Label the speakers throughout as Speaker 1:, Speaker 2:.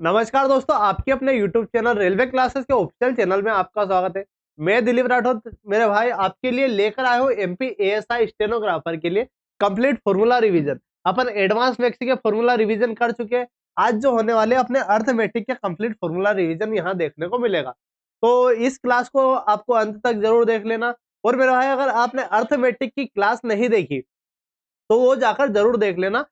Speaker 1: नमस्कार दोस्तों, आपके अपने YouTube चैनल रेलवे क्लासेस के ऑफिशियल चैनल में आपका स्वागत है। मैं दिलीप राठौर मेरे भाई आपके लिए लेकर आया हूँ एमपी एएसआई स्टेनोग्राफर के लिए कंप्लीट फॉर्मूला रिवीजन। अपन एडवांस मैथ्स के फॉर्मूला रिवीजन कर चुके हैं। आज जो होने वाले अपने अर्थमेटिक के कंप्लीट फॉर्मूला रिवीजन यहाँ देखने को मिलेगा। तो इस क्लास को आपको अंत तक जरूर देख लेना। और मेरे भाई अगर आपने अर्थमेटिक की क्लास नहीं देखी तो वो जाकर जरूर देख लेना।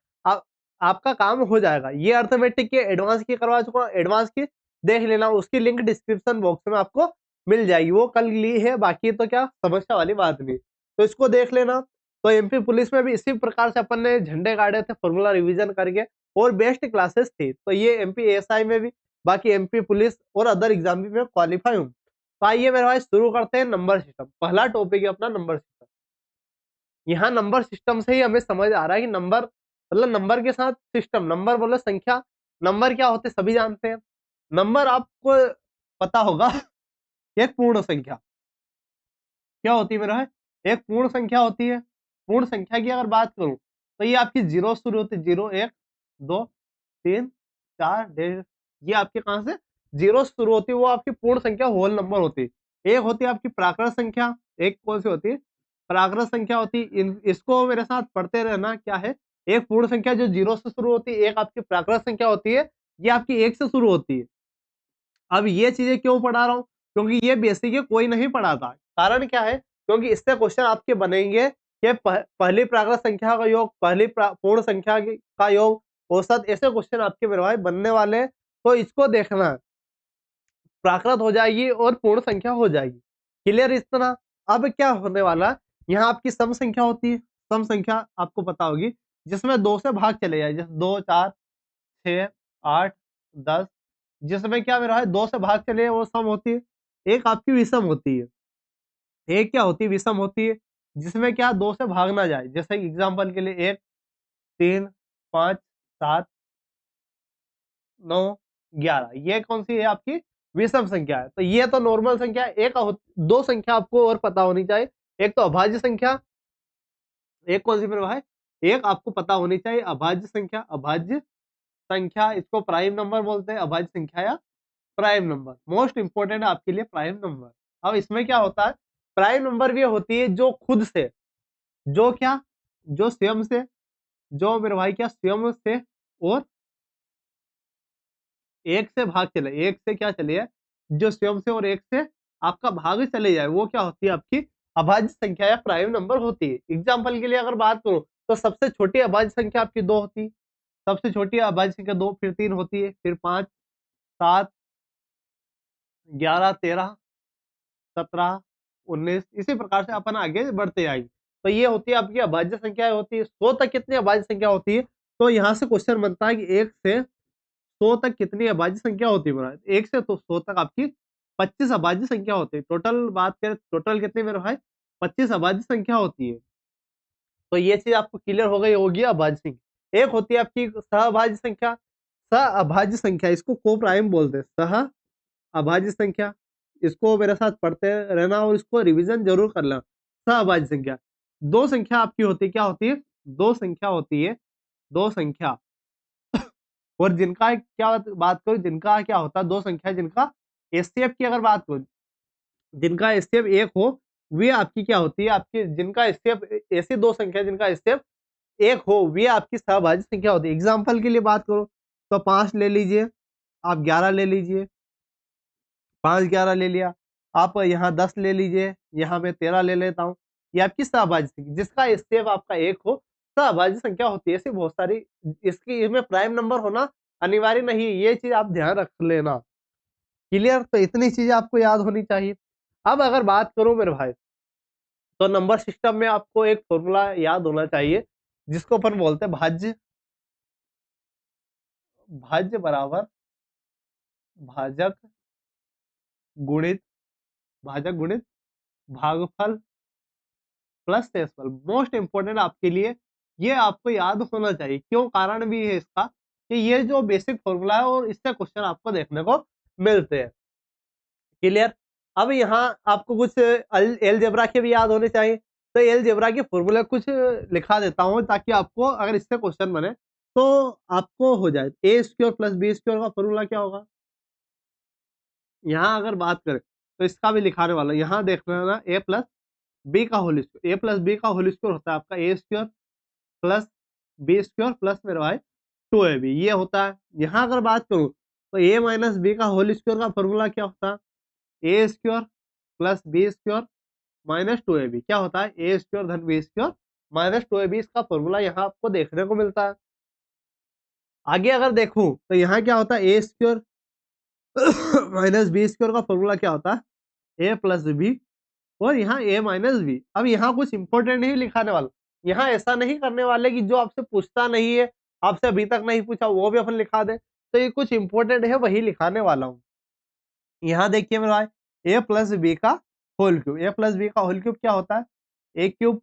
Speaker 1: आपका काम हो जाएगा। ये अर्थमेटिक के एडवांस की करवा चुका हूं, एडवांस की देख लेना। उसकी लिंक डिस्क्रिप्शन बॉक्स में आपको मिल जाएगी। वो कल ली है, बाकी तो क्या समस्या वाली बात नहीं। तो इसको देख लेना। तो एमपी पुलिस में भी इसी प्रकार से अपन ने झंडे गाड़े थे फॉर्मूला रिवीजन करके, और बेस्ट क्लासेस थी। तो ये एमपी एएसआई में भी, बाकी एमपी पुलिस और अदर एग्जाम भी मैं क्वालिफाई हूँ। तो आइए मेरे भाई शुरू करते हैं नंबर सिस्टम। पहला टॉपिक है अपना नंबर सिस्टम। यहाँ नंबर सिस्टम से ही हमें समझ आ रहा है कि नंबर मतलब नंबर के साथ सिस्टम। नंबर बोलो संख्या, नंबर क्या होते सभी जानते हैं। नंबर आपको पता होगा एक पूर्ण संख्या क्या होती है मेरा है, एक पूर्ण संख्या होती है। पूर्ण संख्या की अगर बात करूं तो ये आपकी जीरो शुरू होती है। जीरो, एक, दो, तीन, चार, डेढ़, ये आपके कहां से जीरो शुरू होती है। वो आपकी पूर्ण संख्या होल नंबर होती है। एक होती है आपकी प्राकृत संख्या। एक कौन सी होती है? प्राकृत संख्या होती है। इसको मेरे साथ पढ़ते रहना। क्या है? एक पूर्ण संख्या जो जीरो से शुरू होती है, एक आपकी प्राकृत संख्या होती है, ये आपकी एक से शुरू होती है। अब ये चीजें क्यों पढ़ा रहा हूँ? क्योंकि ये बेसिक है, कोई नहीं पढ़ाता। कारण क्या है? क्योंकि इससे क्वेश्चन आपके बनेंगे कि पहली प्राकृत संख्या का योग, पहली पूर्ण संख्या का योग, औसत, ऐसे क्वेश्चन आपके मेरे भाई बनने वाले हैं। तो इसको देखना है। प्राकृत हो जाएगी और पूर्ण संख्या हो जाएगी। क्लियर इतना? अब क्या होने वाला, यहाँ आपकी सम संख्या होती है। सम संख्या आपको पता होगी, जिसमें दो से भाग चले जाए, जैसे दो, चार, छः, आठ, 10, जिसमें क्या मेरा है दो से भाग चले वो सम होती है। एक आपकी विषम होती है। एक क्या होती है? विषम होती है, जिसमें क्या दो से भाग ना जाए। जैसे एग्जांपल के लिए एक, तीन, पाँच, सात, 9, 11, ये कौन सी है आपकी? विषम संख्या है। तो ये तो नॉर्मल संख्या है। दो संख्या आपको और पता होनी चाहिए। एक तो अभाज्य संख्या, एक कौन सी मेरे भाई? एक आपको पता होनी चाहिए अभाज्य संख्या। अभाज्य संख्या, इसको प्राइम नंबर बोलते हैं। अभाज्य संख्या या प्राइम नंबर, मोस्ट इंपोर्टेंट है आपके लिए प्राइम नंबर। अब इसमें क्या होता है? प्राइम नंबर भी होती है जो खुद से, जो क्या, जो स्वयं से, जो मेरे भाई क्या स्वयं से और एक से भाग चले। एक से क्या चले जाए, जो स्वयं से और एक से आपका भाग चले जाए, वो क्या होती है? आपकी अभाज्य संख्या या प्राइम नंबर होती है। एग्जाम्पल के लिए अगर बात करूं तो सबसे छोटी अभाज्य संख्या आपकी दो होती है। सबसे छोटी अभाज्य संख्या दो, फिर तीन होती है, फिर पांच, सात, 11, 13, 17, 19, इसी प्रकार से अपन आगे बढ़ते आएंगे। तो ये होती है आपकी अभाज्य संख्या होती है। 100 तक कितनी अभाज्य संख्या होती है? तो यहाँ से क्वेश्चन बनता है कि 1 से 100 तक कितनी अभाज्य संख्या होती है मेरा? 1 से तो 100 तक आपकी 25 अभाज्य संख्या होती है। टोटल बात करें, टोटल कितनी मेरे भाई? 25 अभाज्य संख्या होती है। तो ये चीज आपको क्लियर हो गई होगी। अभाज्य संख्या एक होती है आपकी सहअभाज्य संख्या। सहअभाज्य संख्या, इसको को प्राइम बोलते हैं। सह अभाज्य संख्या, इसको मेरे साथ पढ़ते रहना और इसको रिवीजन जरूर कर लेना। सहअभाज्य संख्या, दो संख्या आपकी होती है। क्या होती है? दो संख्या होती है। दो संख्या और जिनका क्या बात करूं, जिनका क्या होता है? दो संख्या जिनका एचसीएफ की अगर बात करूं, जिनका एचसीएफ एक हो, वे आपकी क्या होती है? आपकी जिनका एचसीएफ, ऐसी दो संख्या जिनका एचसीएफ एक हो, वे आपकी सहभाज्य संख्या होती है। एग्जाम्पल के लिए बात करो तो 5 ले लीजिए, आप 11 ले लीजिए, 5, 11 ले लिया। आप यहाँ 10 ले लीजिए, यहाँ मैं 13 ले लेता हूँ। ये आपकी सहभाज्य संख्या, जिसका एचसीएफ आपका एक हो, सहभाज्य संख्या होती है। ऐसी बहुत सारी, इसकी इसमें प्राइम नंबर होना अनिवार्य नहीं है। ये चीज आप ध्यान रख लेना। क्लियर? तो इतनी चीजें आपको याद होनी चाहिए। अब अगर बात करूं मेरे भाई, तो नंबर सिस्टम में आपको एक फॉर्मूला याद होना चाहिए, जिसको अपन बोलते हैं भाज्य। भाज्य बराबर भाजक गुणित, भाजक गुणित भागफल प्लस शेषफल। मोस्ट इंपोर्टेंट आपके लिए ये आपको याद होना चाहिए। क्यों? कारण भी है इसका कि ये जो बेसिक फॉर्मूला है और इससे क्वेश्चन आपको देखने को मिलते हैं। क्लियर? अब यहाँ आपको कुछ एलजेब्रा के भी याद होने चाहिए। तो एलजेब्रा के फॉर्मूला कुछ लिखा देता हूँ, ताकि आपको अगर इससे क्वेश्चन बने तो आपको हो जाए ए स्क्वायर प्लस बी स्क्वायर का फॉर्मूला क्या होगा। यहाँ अगर बात करें तो इसका भी लिखाने वाला, यहाँ देख लेना ए प्लस बी का whole square, A plus B का होल स्क्वायर होता है आपका A square plus B square plus मेरे भाई 2ab, ये होता है। यहाँ अगर बात करूँ तो ए माइनस बी का होल स्क्वायर का फॉर्मूला क्या होता है, A square plus B square minus 2ab, क्या होता है ए स्क्वायर धन बी स्क्वायर माइनस 2ab, इसका फॉर्मूला यहाँ आपको देखने को मिलता है। आगे अगर देखूं तो यहाँ क्या होता है A square minus B square का फॉर्मूला क्या होता है ए प्लस बी, और यहाँ ए माइनस बी। अब यहाँ कुछ इंपॉर्टेंट नहीं लिखाने वाला, यहाँ ऐसा नहीं करने वाले कि जो आपसे पूछता नहीं है, आपसे अभी तक नहीं पूछा वो भी अपन लिखा दे, तो ये कुछ इंपॉर्टेंट है वही लिखाने वाला हूँ। यहाँ देखिए मेरे भाई ए प्लस बी का whole cube, A plus B का होल क्यूब क्या होता है A cube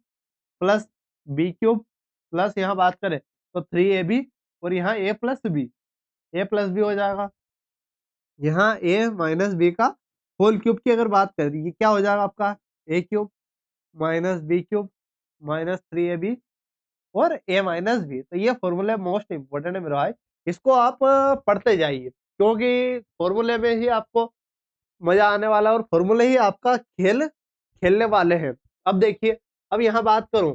Speaker 1: plus B cube plus यहाँ बात करें तो 3ab, और यहाँ ए प्लस बी हो जाएगा। यहाँ ए माइनस बी का होल क्यूब की अगर बात करें ये क्या हो जाएगा आपका A cube minus B cube minus 3ab और ए माइनस बी। तो ये फॉर्मूले मोस्ट इंपोर्टेंट है मेरे भाई, इसको आप पढ़ते जाइए क्योंकि फॉर्मूले में ही आपको मजा आने वाला है और फॉर्मूले ही आपका खेल खेलने वाले हैं। अब देखिए, अब यहाँ बात करूं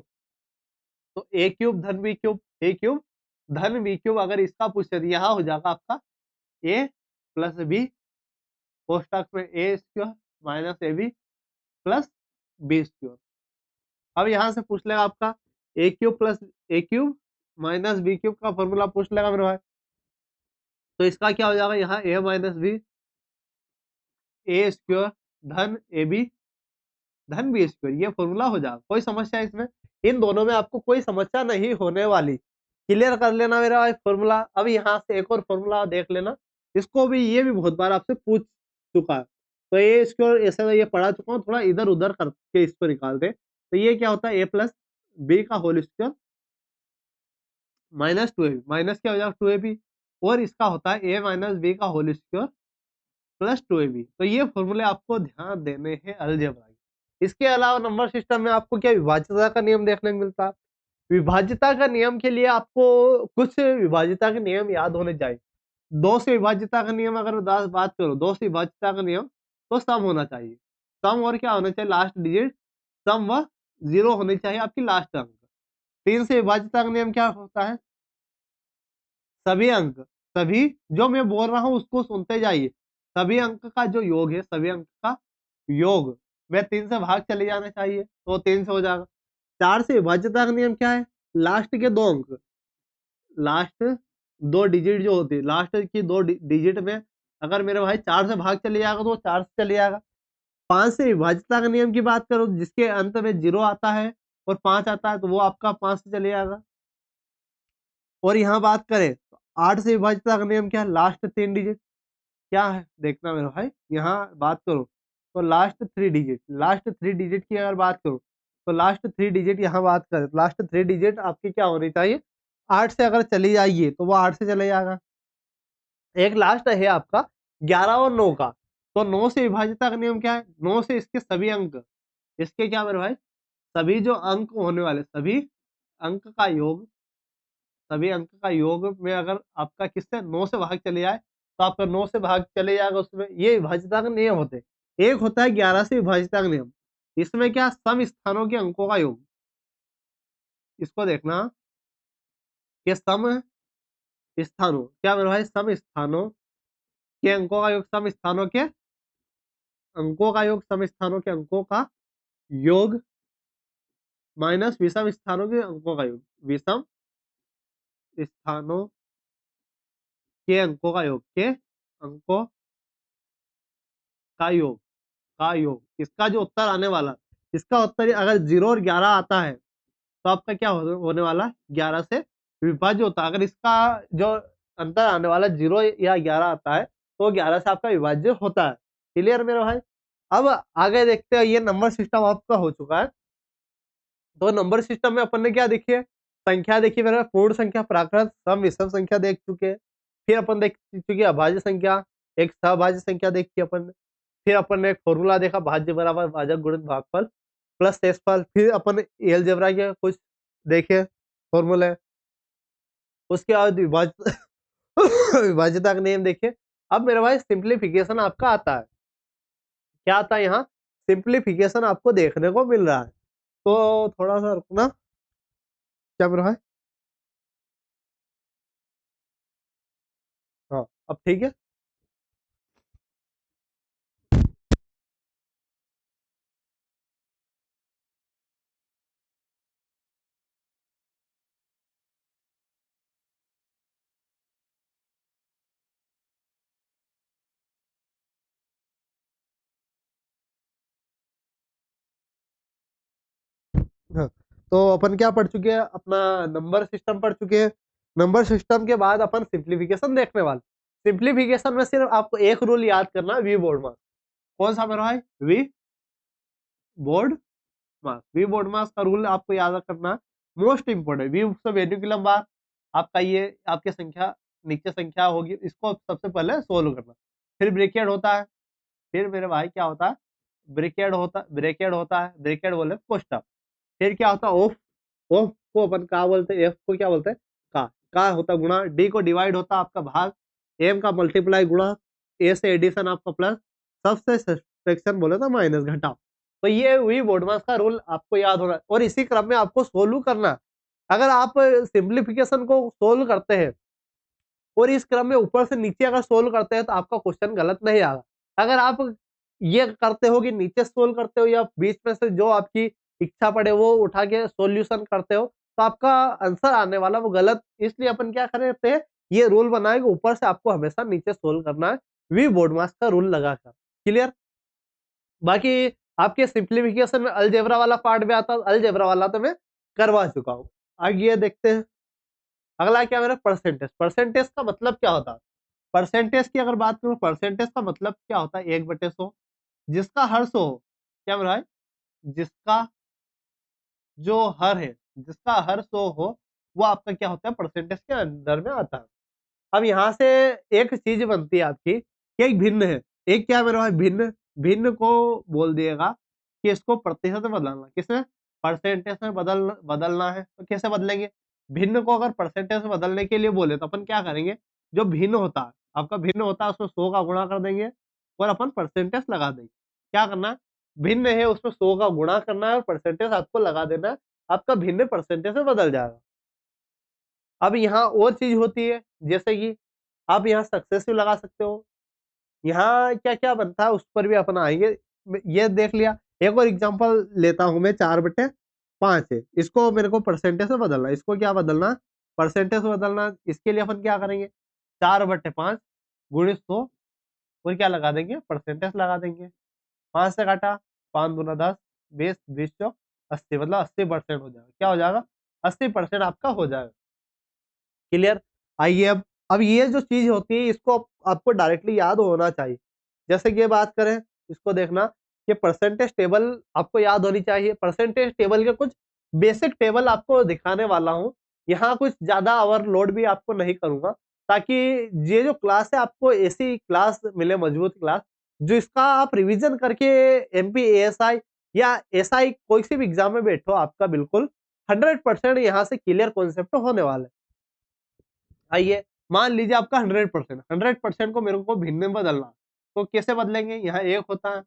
Speaker 1: तो ए क्यूब धन बी क्यूब, ए क्यूब धन बी क्यूब, अगर इसका पूछे तो यहाँ हो जाएगा आपका ए प्लस बी कोष्टक में A square minus A B plus B square. अब यहाँ से पूछ लेगा आपका A cube plus A cube minus B cube का फॉर्मूला पूछ लेगा मेरे भाई, तो इसका क्या हो जाएगा यहाँ A minus B A square धन ए बी धन बी स्क्वायर, ये फॉर्मूला हो जाएगा। कोई समस्या इसमें, इन दोनों में आपको कोई समस्या नहीं होने वाली, क्लियर कर लेना मेरा भाई फॉर्मूला। अब यहाँ से एक और फॉर्मूला देख लेना, इसको भी ये भी बहुत बार आपसे पूछ चुका है, तो ये स्क्वायर ऐसे तो ये पढ़ा चुका हूँ, थोड़ा इधर उधर करके इसको निकाल दे। तो ये क्या होता है ए प्लस बी का whole square minus 2ab, minus क्या हो जाएगा 2ab, और इसका होता है ए माइनस बी का होल स्क्वायर प्लस 2ab। तो ये फॉर्मूले आपको ध्यान देने हैं अलजेब्रा के। इसके अलावा नंबर सिस्टम में आपको क्या विभाज्यता का नियम देखने को मिलता है। विभाज्यता का नियम के लिए आपको कुछ विभाज्यता के नियम याद होने चाहिए। दो से विभाज्यता का नियम अगर बात करो, दो से विभाज्यता का नियम तो सम होना चाहिए, सम और क्या होना चाहिए लास्ट डिजिट, सम व 0 होनी चाहिए आपकी लास्ट अंक। तीन से विभाज्यता का नियम क्या होता है, सभी अंक, सभी जो मैं बोल रहा हूं उसको सुनते जाइए, सभी अंक का जो योग है, सभी अंक का योग में 3 से भाग चले जाना चाहिए, तो 3 से हो जाएगा। 4 से विभाज्यता का नियम क्या है, लास्ट के 2 अंक, लास्ट 2 डिजिट जो होती है, लास्ट की 2 डिजिट में अगर मेरे भाई 4 से भाग चले जाएगा तो वो 4 से चले जाएगा। 5 से विभाज्यता के नियम की बात करो, जिसके अंत में 0 आता है और 5 आता है तो वो आपका 5 से चले जाएगा। और यहाँ बात करें तो 8 से विभाज्यता का नियम क्या है, लास्ट 3 डिजिट क्या है देखना मेरे भाई, यहाँ बात करो तो लास्ट 3 डिजिट, लास्ट 3 डिजिट की अगर बात करूं तो लास्ट 3 डिजिट यहाँ बात करें, लास्ट 3 डिजिट आपकी क्या होनी चाहिए, 8 से अगर चली जाइए तो वो 8 से चले जाएगा। एक लास्ट है आपका 11 और 9 का, तो 9 से विभाज्यता का नियम क्या है, 9 से इसके सभी अंक, इसके क्या मेरे भाई सभी जो अंक होने वाले, सभी अंक का योग, सभी अंक का योग में अगर आपका किससे 9 से भाग चले जाए तो आपका 9 से भाग चले जाएगा उसमें, ये विभाज्यता का नियम होते हैं। एक होता है 11 से विभाज्यता का नियम, इसमें क्या सम स्थानों के अंकों का योग, इसको देखना कि सम स्थानों क्या मेरे भाई, सम स्थानों के अंकों का योग, सम स्थानों के अंकों का योग, सम स्थानों के अंकों का योग माइनस विषम स्थानों के अंकों का योग, विषम स्थानों के अंकों का योग, के अंकों का योग, का योग, इसका जो उत्तर आने वाला, इसका उत्तर अगर 0 और 11 आता है तो आपका क्या होने वाला 11 से विभाज्य होता है। अगर इसका जो अंतर आने वाला 0 या 11 आता है तो 11 से आपका विभाज्य होता है। क्लियर मेरे भाई। अब आगे देखते हैं, ये नंबर सिस्टम आपका हो चुका है, तो नंबर सिस्टम में अपन ने क्या देखी, संख्या देखी मेरे पूर्ण संख्या, प्राकृत, सम, विषम संख्या देख चुके, फिर अपन देख चुके अभाज्य संख्या, एक सहभाज्य संख्या देखी अपन ने, फिर अपन ने एक फॉर्मूला देखा भाज्य बराबर भाजक गुणित भागफल प्लस शेषफल, फिर अपन अलजेब्रा के कुछ देखे फॉर्मूले, उसके बाद विभाज्यता का नियम देखिए। अब मेरे भाई सिंप्लीफिकेशन आपका आता है, क्या आता है यहाँ, सिंप्लीफिकेशन आपको देखने को मिल रहा है। तो थोड़ा सा रुकना, क्या मेरा भाई, हाँ अब ठीक है। हाँ, तो अपन क्या पढ़ चुके हैं, अपना नंबर सिस्टम पढ़ चुके हैं। नंबर सिस्टम के बाद अपन सिंप्लीफिकेशन देखने वाले। सिंप्लीफिकेशन में सिर्फ आपको एक रूल याद करना है, वी बोर्ड मास। कौन सा मेरा भाई, V BODMAS. V BODMAS का रूल आपको याद करना है, मोस्ट इंपोर्टेंट। वी से वेन्युकुलम बार आपका, ये आपकी संख्या नीचे संख्या होगी, इसको सबसे पहले सोल्व करना। फिर ब्रेकेट होता है, फिर मेरे भाई क्या होता है, ब्रेकेट होता है, ब्रेकेट बोले कोष्टक। फिर क्या होता है, ऑफ। ऑफ को अपन का बोलते हैं, एफ को क्या बोलते हैं, का होता है गुणा, डी को डिवाइड होता है आपका भाग, एम का मल्टीप्लाई गुणा, ए से एडिशन आपका प्लस, सबसे सब्ट्रैक्शन बोले तो माइनस घटाओ। तो ये हुई बोडमास का रूल, आपको याद होना है। और इसी क्रम में आपको सोल्व करना है। अगर आप सिंप्लीफिकेशन को सोल्व करते हैं और इस क्रम में ऊपर से नीचे अगर सोल्व करते हैं तो आपका क्वेश्चन गलत नहीं आएगा। अगर आप ये करते हो कि नीचे सोल्व करते हो या बीच में से जो आपकी इच्छा पड़े वो उठा के सॉल्यूशन करते हो, तो आपका आंसर आने वाला वो गलत। इसलिए अपन क्या करते हैं, ये रूल बनाए कि ऊपर से आपको हमेशा नीचे सोल्व करना है, वी बोर्डमास का रूल लगाकर। क्लियर। बाकी आपके सिंप्लीफिकेशन में अलजेब्रा वाला पार्ट भी आता है, अलजेब्रा वाला तो मैं करवा चुका हूँ। आगे ये देखते हैं, अगला क्या मेरा, परसेंटेज। परसेंटेज का मतलब क्या होता है, परसेंटेज की अगर बात करूं, परसेंटेज का मतलब क्या होता है, 1/100। जिसका हर 100 क्या मेरा है, जिसका जो हर है, जिसका हर 100 हो, वो आपका क्या होता है, परसेंटेज के अंदर में आता है। अब यहाँ से एक चीज बनती है आपकी कि एक भिन्न है, एक क्या है मेरा भाई, भिन्न। भिन्न को बोल दिएगा कि इसको प्रतिशत में बदलना, किसमें, परसेंटेज में बदलना है। तो कैसे बदलेंगे, भिन्न को अगर परसेंटेज में बदलने के लिए बोले तो अपन क्या करेंगे, जो भिन्न होता है आपका, भिन्न होता है उसमें 100 का गुणा कर देंगे और अपन परसेंटेज लगा देंगे। क्या करना है, भिन्न है उसमें 100 का गुणा करना है और परसेंटेज आपको लगा देना है, आपका भिन्न परसेंटेज में बदल जाएगा। अब यहाँ और चीज होती है, जैसे कि आप यहाँ सक्सेसिव लगा सकते हो। यहाँ क्या क्या बनता है उस पर भी अपन आएंगे। ये देख लिया। एक और एग्जांपल लेता हूं मैं, 4/5 है, इसको मेरे को परसेंटेज में बदलना है। इसको क्या बदलना, परसेंटेज में बदलना। इसके लिए अपन क्या करेंगे, 4/5 गुणित 100 और क्या लगा देंगे, परसेंटेज लगा देंगे। 5 से काटा, 5 × 10 20 20 चौक 80, मतलब 80% हो जाएगा। क्या हो जाएगा, 80% आपका हो जाएगा। क्लियर। आइए अब ये जो चीज होती है इसको आपको डायरेक्टली याद होना चाहिए। जैसे कि ये बात करें, इसको देखना कि परसेंटेज टेबल आपको याद होनी चाहिए। परसेंटेज टेबल के कुछ बेसिक टेबल आपको दिखाने वाला हूँ। यहाँ कुछ ज्यादा ओवरलोड भी आपको नहीं करूंगा, ताकि ये जो क्लास है आपको ऐसी क्लास मिले, मजबूत क्लास, जो इसका आप रिवीजन करके एमपी एएसआई या एसआई कोई सी भी एग्जाम में बैठो, आपका बिल्कुल 100% यहाँ से क्लियर कॉन्सेप्ट होने वाला है। आइए, मान लीजिए आपका 100% को मेरे को भिन्न में बदलना, तो कैसे बदलेंगे। यहाँ एक होता है,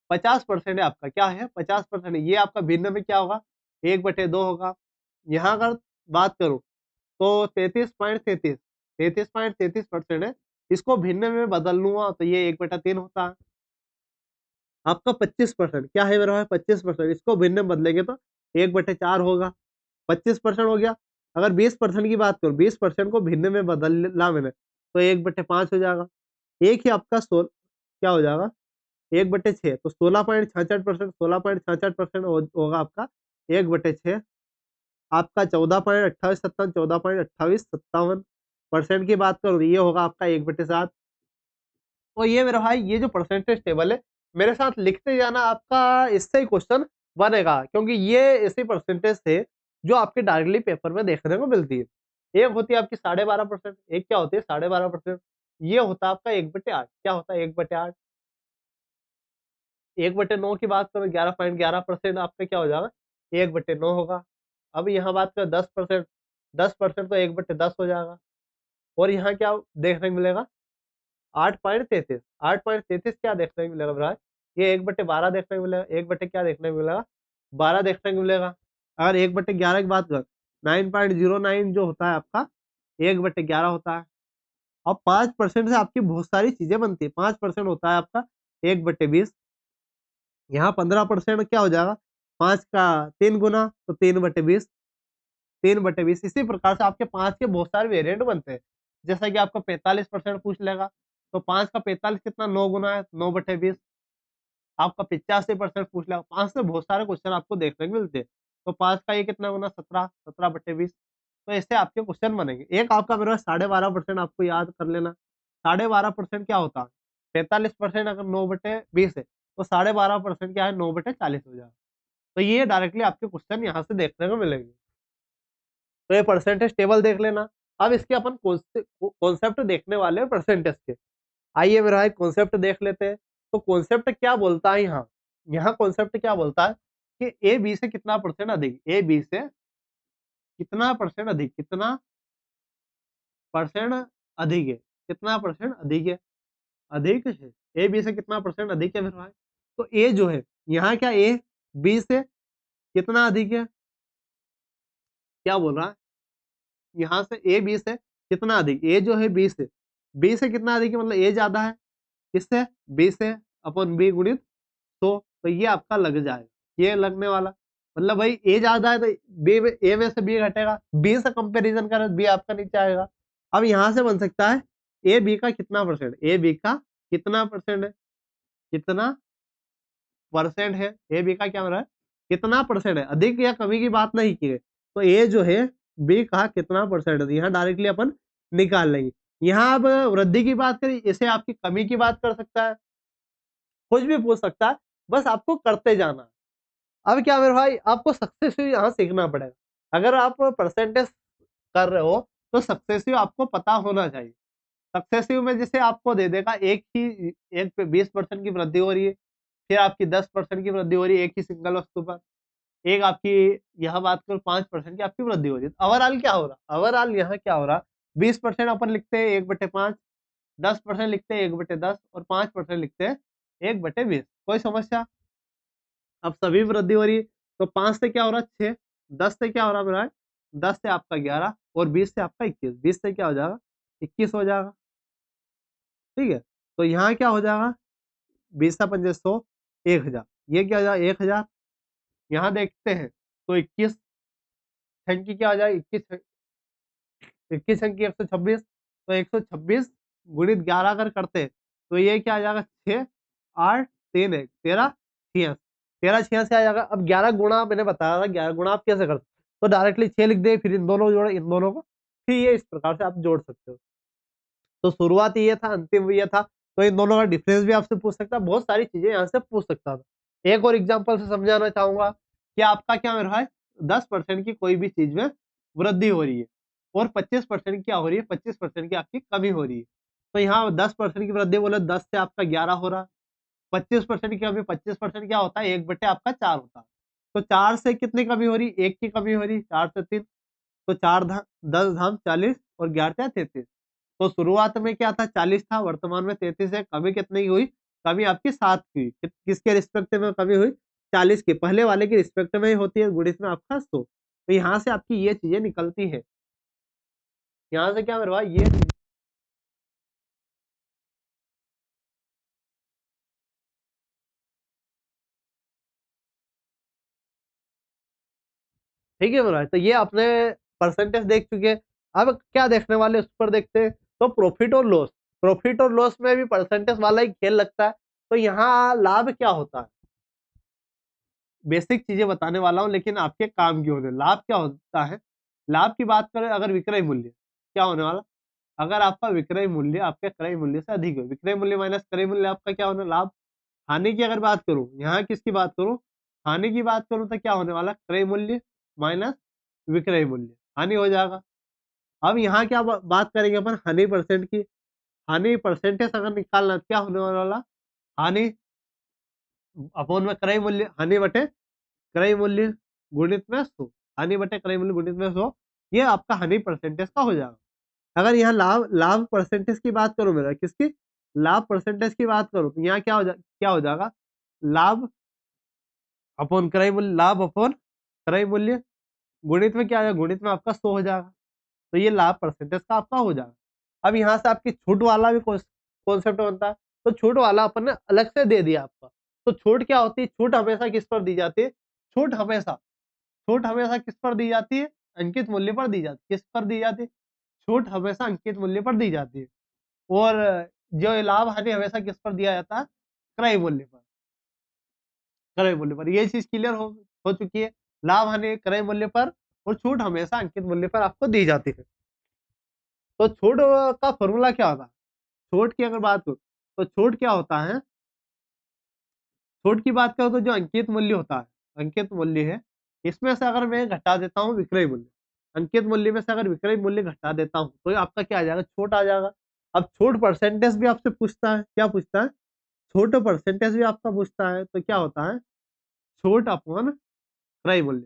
Speaker 1: 50% है आपका, क्या है 50%, ये आपका भिन्न में क्या होगा, 1/2 होगा। यहाँ अगर बात करूं तो 33.33% है, इसको भिन्न में बदल लूंगा तो ये 1/3 होता है। आपका 25% क्या है मेरा भाई, 25%, इसको भिन्न में बदलेंगे तो 1/4 होगा। 25% हो गया। अगर 20% की बात करूं, 20% को भिन्न में बदला मैंने तो 1/5 हो जाएगा। एक ही आपका क्या हो जाएगा, 1/6, तो 16.66%, 16.66% होगा आपका 1/6। आपका 14.2857, 14.2857% की बात करूं, ये होगा आपका 1/7। तो ये मेरा भाई, ये जो परसेंटेज टेबल है, मेरे साथ लिखते जाना, आपका इससे ही क्वेश्चन बनेगा, क्योंकि ये ऐसी परसेंटेज है जो आपके डायरेक्टली पेपर में देखने को मिलती है। एक होती है आपकी 12.5%, एक क्या होती है 12.5%, ये होता है आपका 1/8। क्या होता है 1/8, 1/9 की बात करो, 11.11% आपका क्या हो जाएगा, 1/9 होगा। अब यहाँ बात करें 10%, 10% तो 1/10 हो जाएगा। और यहाँ क्या देखने को मिलेगा, 8.33। 8.33 क्या देखने को मिलेगा भाई, ये 1/12 देखने को मिलेगा। 1 क्या देखने को मिलेगा, 12 देखने को मिलेगा। अगर 1/11 की बात कर, 9.09 जो होता है आपका 1/11 होता है। अब 5% से आपकी बहुत सारी चीजें बनती है। 5% होता है आपका 1/20। यहाँ 15% क्या हो जाएगा, 5 का 3 गुना तो 3/20। 3/20 इसी प्रकार से आपके 5 के बहुत सारे वेरिएंट बनते हैं। जैसा कि आपको 45% पूछ लेगा, तो 5 का 45 कितना, 9 गुना है, 9/20। आपका 85% पूछ लेगा। 5 से बहुत सारे क्वेश्चन आपको देखने को मिलते हैं। तो 5 का ये कितना गुना, 17, 17/20। तो ऐसे आपके क्वेश्चन बनेंगे। एक आपका मेरा 12.5% आपको याद कर लेना। 12.5% क्या होता है, 45% अगर 9/20 है, तो 12.5% क्या है, 9/40 हो जाएगा। तो ये डायरेक्टली आपके क्वेश्चन यहाँ से देखने को मिलेंगे। तो ये परसेंटेज टेबल देख लेना। अब इसके अपन कॉन्सेप्ट देखने वाले हैं परसेंटेज के। आइए मेरा भाई कॉन्सेप्ट देख लेते हैं। तो कॉन्सेप्ट क्या बोलता है यहाँ, यहाँ कॉन्सेप्ट क्या बोलता है कि ए बी से कितना परसेंट अधिक, ए बी से कितना परसेंट अधिक, कितना परसेंट अधिक है, कितना परसेंट अधिक है, अधिक है। ए बी से कितना परसेंट अधिक है मेरे भाई। तो ए जो है यहाँ क्या, ए बी से कितना अधिक है, क्या बोल रहा है, यहाँ से ए बी से कितना अधिक, ए जो है बी से कितना अधिक है, मतलब ए ज्यादा है किससे, बी से, अपन बी गुणित 100। तो ये आपका लग जाएगा, ये लगने वाला मतलब भाई ए ज्यादा है तो बी में, ए में से बी घटेगा, बी से कंपैरिजन करें बी आपका नीचे आएगा। अब यहां से बन सकता है ए बी का कितना परसेंट, ए बी का कितना परसेंट है, कितना परसेंट है, ए बी का क्या हो रहा है, कितना परसेंट है, अधिक या कमी की बात नहीं की है। तो ए जो है बी का कितना परसेंट है, यहाँ डायरेक्टली अपन निकाल लेंगे। यहाँ अब वृद्धि की बात करें, इसे आपकी कमी की बात कर सकता है, कुछ भी पूछ सकता है, बस आपको करते जाना है। अब क्या मेरे भाई, आपको सक्सेसिव यहाँ सीखना पड़ेगा। अगर आप परसेंटेज कर रहे हो तो सक्सेसिव आपको पता होना चाहिए। सक्सेसिव में जैसे आपको दे देगा एक पे 20% की वृद्धि हो रही है, फिर आपकी 10% की वृद्धि हो रही है एक ही सिंगल वस्तु पर, एक आपकी यह बात करो 5% की आपकी वृद्धि हो रही है। ओवरऑल क्या हो रहा, ओवरऑल यहाँ क्या हो रहा, 20% अपन लिखते हैं 1/5, 10% लिखते हैं 1/10 और 5% लिखते हैं 1/20। कोई समस्या। अब सभी वृद्धि हो रही है, तो 5 से क्या हो रहा है 6, 10 से क्या हो रहा है मेरा, 10 से आपका 11 और 20 से आपका 21, 20 से क्या हो जाएगा 21 हो जाएगा। ठीक है, तो यहाँ क्या हो जाएगा, 20 × 5 = 100, 1000, ये क्या हो जाएगा 1000। यहाँ देखते हैं तो 21 छंग की क्या हो जाएगा, 21 छंग की 126, तो 126 गुणित 11 अगर करते हैं तो ये क्या आ जाएगा 6, 8, 3, 1, 13, 86, 13 86 आ जाएगा। अब 11 गुणा मैंने बताया था, 11 गुणा आप कैसे करते, तो डायरेक्टली 6 लिख दे, फिर इन दोनों को जोड़े, इन दोनों को, फिर ये इस प्रकार से आप जोड़ सकते हो। तो शुरुआत ये था, अंतिम ये था, तो इन दोनों का डिफरेंस भी आपसे पूछ सकता है, बहुत सारी चीजें यहाँ से पूछ सकता था। एक और एग्जांपल से समझाना चाहूंगा कि आपका क्या मेरा भाई 10% की कोई भी चीज में वृद्धि हो रही है और 25% क्या हो रही है, 25% की आपकी कमी हो रही है। तो यहाँ 10% की वृद्धि बोले 10 से आपका 11 हो रहा है, 25% की कमी, 25% क्या होता है 1/4 आपका 4 होता है। तो 4 से कितनी कमी हो रही, 1 की कमी हो रही, 4 से 3, तो 4 10 धाम 40 और 11 33। तो शुरुआत में क्या था 40 था, वर्तमान में 33 है, कमी कितनी हुई, कमी आपकी 7 की हुई। किसके रिस्पेक्ट में कमी हुई, 40 के, पहले वाले की रिस्पेक्ट में ही होती है, गुणित में आपका 100। तो यहाँ से आपकी ये चीजें निकलती है, यहाँ से क्या मेरे भाई ये, ठीक है मेरे भाई। तो ये अपने परसेंटेज देख चुके हैं। अब क्या देखने वाले उस पर देखते हैं, तो प्रॉफिट और लॉस। प्रॉफिट और लॉस में भी परसेंटेज वाला ही खेल लगता है। तो यहाँ लाभ क्या होता है, बेसिक चीजें बताने वाला हूँ लेकिन आपके काम की होने। लाभ क्या होता है, लाभ की बात करें अगर विक्रय मूल्य क्या होने वाला, अगर आपका विक्रय मूल्य आपके क्रय मूल्य से अधिक है, विक्रय मूल्य माइनस क्रय मूल्य आपका क्या होने लाभ। हानि की अगर बात करूं, यहाँ किसकी बात करूं, हानि की बात करूं तो क्या होने वाला, क्रय मूल्य माइनस विक्रय मूल्य, हानि हो जाएगा। अब यहाँ क्या बात करेंगे अपन, हानि परसेंट की। हानि परसेंटेज अगर निकालना क्या होने वाला, हानि अपोन में क्रय मूल्य, हानि बटे क्रय मूल्य गुणित में 100, हानि बटे क्रय मूल्य गुणित में 100। ये आपका हानि परसेंटेज का हो जाएगा। अगर यहाँ लाभ लाभ परसेंटेज की बात करूं, मेरा किसकी, लाभ परसेंटेज की बात करूं, तो यहाँ क्या हो जाएगा, लाभ अपॉन क्रय मूल्य, लाभ अपॉन क्रय मूल्य, गुणित में क्या आ जाएगा, गुणित में आपका 100 हो जाएगा। तो ये लाभ परसेंटेज का आपका हो जाएगा। अब यहाँ से आपकी छूट वाला भी कॉन्सेप्ट बनता है, तो छूट वाला अपन ने अलग से दे दिया आपका। तो छूट क्या होती है, छूट हमेशा किस पर दी जाती है, छूट हमेशा छूट हमेशा किस पर दी जाती है, अंकित मूल्य पर दी जाती है। किस पर दी जाती है, छूट हमेशा अंकित मूल्य पर दी जाती है। और जो लाभ हानि हमेशा किस पर दिया जाता है, क्रय मूल्य पर। क्रय मूल्य पर ये चीज क्लियर हो चुकी है, लाभ हानि क्रय मूल्य पर और छूट हमेशा अंकित मूल्य पर आपको दी जाती है। तो छूट का फॉर्मूला क्या होता है, छूट की अगर बात करूं तो छूट क्या होता है, छूट की बात करो तो जो अंकित मूल्य होता है, अंकित मूल्य है, इसमें से अगर मैं घटा देता हूँ विक्रय मूल्य, अंकित मूल्य में से अगर विक्रय मूल्य घटा देता हूँ तो आपका क्या आ जाएगा, छूट आ जाएगा। अब छूट परसेंटेज भी आपसे पूछता है, क्या पूछता है, छूट परसेंटेज भी आपका पूछता है, तो क्या होता है, छूट अपॉन क्रय मूल्य।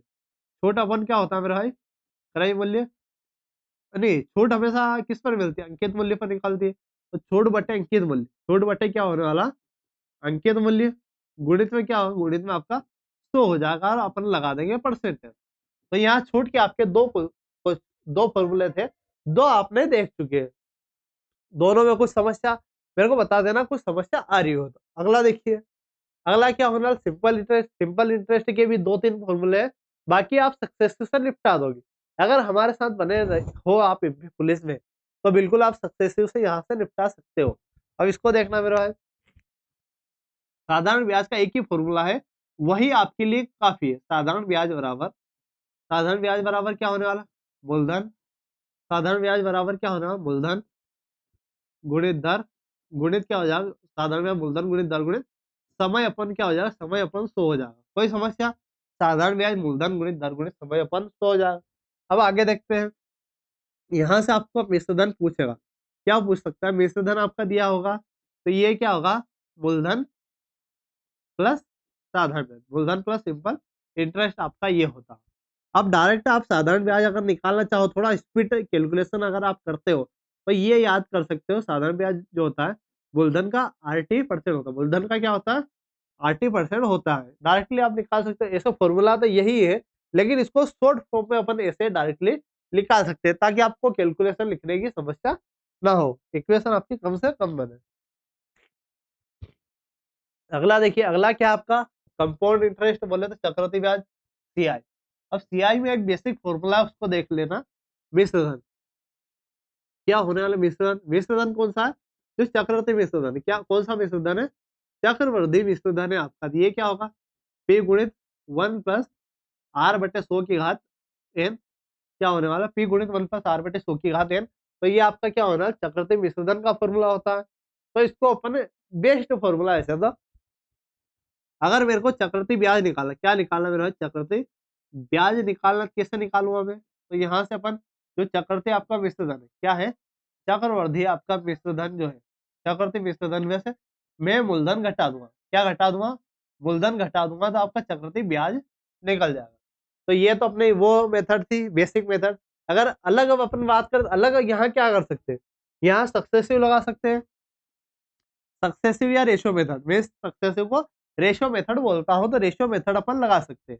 Speaker 1: छूट अपॉन क्या होता है मेरा भाई, क्रय मूल्य। नहीं, छूट हमेशा किस पर मिलती है, अंकित मूल्य पर निकलती है। तो छूट बटे अंकित मूल्य, छूट बटे क्या होने वाला, अंकित मूल्य, गुणित में क्या होगा, गुणित में आपका 100 हो जाएगा और अपन लगा देंगे परसेंटेज। तो यहाँ छूट के आपके दो फॉर्मूले थे, दो आपने देख चुके हैं। दोनों में कुछ समस्या मेरे को बता देना, कुछ समस्या आ रही हो तो। अगला देखिए, अगला क्या होना, सिंपल इंटरेस्ट। सिंपल इंटरेस्ट के भी 2-3 फॉर्मूले हैं, बाकी आप सक्सेस से निपटा दोगे। अगर हमारे साथ हो आप एमपी पुलिस में, तो बिल्कुल आप सक्सेसिव से यहाँ से निपटा सकते हो। अब इसको देखना मेरा भाई, साधारण ब्याज का एक ही फॉर्मूला है, वही आपके लिए काफी है। साधारण ब्याज बराबर क्या होने वाला, मूलधन। साधारण ब्याज बराबर क्या होने वाला, मूलधन गुणित दर, गुणित क्या हो जाएगा, साधारण ब्याज मूलधन गुणित दर गुणित समय अपन क्या हो जाएगा, समय अपन 100 हो जाएगा। कोई समस्या, साधारण ब्याज मूलधन गुणित दर गुणित समय अपन 100 हो जाएगा। अब आगे देखते हैं, यहाँ से आपको मिश्र धन पूछेगा, क्या पूछ सकता है, मिश्र धन आपका दिया होगा, तो ये क्या होगा, मूलधन प्लस साधारण ब्याज, मूलधन प्लस सिंपल इंटरेस्ट आपका ये होता है। अब डायरेक्ट आप साधारण ब्याज अगर निकालना चाहो, थोड़ा स्पीड कैलकुलेशन अगर आप करते हो, तो ये याद कर सकते हो, साधारण ब्याज जो होता है मूलधन का 80% होता है। मूलधन का क्या होता है, 80% होता है। डायरेक्टली आप निकाल सकते हो, ऐसा फॉर्मूला तो यही है, लेकिन इसको शॉर्ट फॉर्म में अपन ऐसे डायरेक्टली निकाल सकते हैं, ताकि आपको कैलकुलेशन लिखने की समस्या ना हो, इक्वेशन आपकी कम से कम बने। अगला देखिए, अगला क्या आपका, कंपाउंड इंटरेस्ट बोले तो चक्रवृद्धि ब्याज, सीआई। अब सीआई में एक बेसिक फॉर्मूला है, उसको देख लेना, मिश्रधन। क्या होने वाला मिश्रधन, मिश्रधन कौन सा है, जो चक्रवृद्धि मिश्रधन है। क्या कौन सा मिश्रधन है, चक्रवृद्धि मिश्रधन है आपका। तो ये क्या होगा, पी गुणित 1 प्लस आर बटे 100 की घात एन, क्या होने वाला, पी गुणित 1 प्लस आर बटे 100 की घात एन। तो ये आपका क्या होना है, चक्रवृद्धि मिश्रधन का फॉर्मूला होता है। तो इसको अपन बेस्ट फॉर्मूला ऐसे था, अगर मेरे को चक्रवृद्धि ब्याज निकालना, क्या निकालना मेरे भाई, चक्रवृद्धि ब्याज निकालना, कैसे निकालूंगा मैं, तो यहाँ से अपन जो चक्रवृद्धि आपका मिश्रधन है, क्या है, चक्रवर्धी आपका मिश्रधन जो है, चक्रवृद्धि मिश्रधन में से मैं मूलधन घटा दूंगा, क्या घटा दूंगा, मूलधन घटा दूंगा, तो आपका चक्रवृद्धि ब्याज निकल जाएगा। तो ये तो अपने वो मेथड थी, बेसिक मेथड। अगर अलग अब अपन बात करें, अलग यहाँ क्या कर सकते हैं, यहाँ सक्सेसिव लगा सकते हैं, सक्सेसिव या रेशियो मेथड। मैं सक्सेसिव को रेशियो मेथड बोलता हूं, तो रेशियो मेथड अपन लगा सकते हैं।